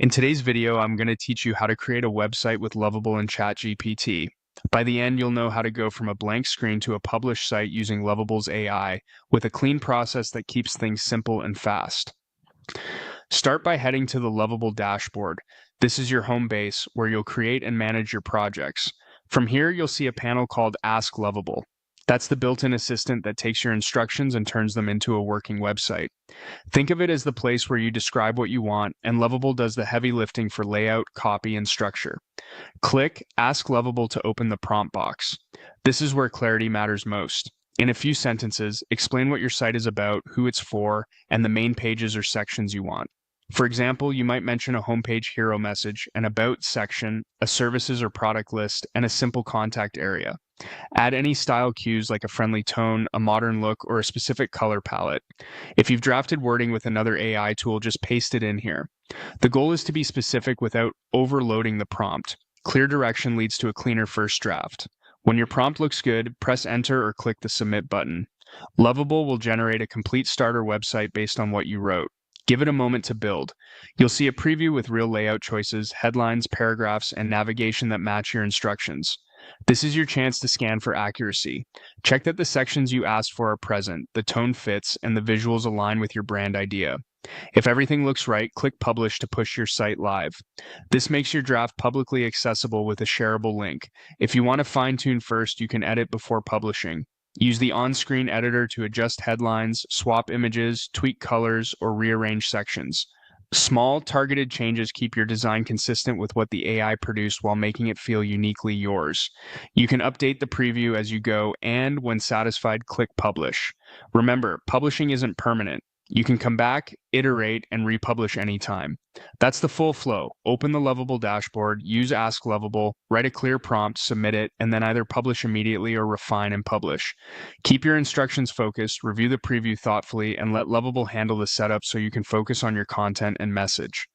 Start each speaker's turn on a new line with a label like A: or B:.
A: In today's video, I'm going to teach you how to create a website with Lovable and ChatGPT. By the end, you'll know how to go from a blank screen to a published site using Lovable's AI with a clean process that keeps things simple and fast. Start by heading to the Lovable dashboard. This is your home base where you'll create and manage your projects. From here, you'll see a panel called Ask Lovable. That's the built-in assistant that takes your instructions and turns them into a working website. Think of it as the place where you describe what you want, and Lovable does the heavy lifting for layout, copy, and structure. Click Ask Lovable to open the prompt box. This is where clarity matters most. In a few sentences, explain what your site is about, who it's for, and the main pages or sections you want. For example, you might mention a homepage hero message, an about section, a services or product list, and a simple contact area. Add any style cues like a friendly tone, a modern look, or a specific color palette. If you've drafted wording with another AI tool, just paste it in here. The goal is to be specific without overloading the prompt. Clear direction leads to a cleaner first draft. When your prompt looks good, press enter or click the submit button. Lovable will generate a complete starter website based on what you wrote. Give it a moment to build. You'll see a preview with real layout choices, headlines, paragraphs, and navigation that match your instructions. This is your chance to scan for accuracy. Check that the sections you asked for are present, the tone fits, and the visuals align with your brand idea. If everything looks right, click Publish to push your site live. This makes your draft publicly accessible with a shareable link. If you want to fine-tune first, you can edit before publishing. Use the on-screen editor to adjust headlines, swap images, tweak colors, or rearrange sections. Small, targeted changes keep your design consistent with what the AI produced while making it feel uniquely yours. You can update the preview as you go, and when satisfied, click Publish. Remember, publishing isn't permanent. You can come back, iterate, and republish anytime. That's the full flow. Open the Lovable dashboard, use Ask Lovable, write a clear prompt, submit it, and then either publish immediately or refine and publish. Keep your instructions focused, review the preview thoughtfully, and let Lovable handle the setup so you can focus on your content and message.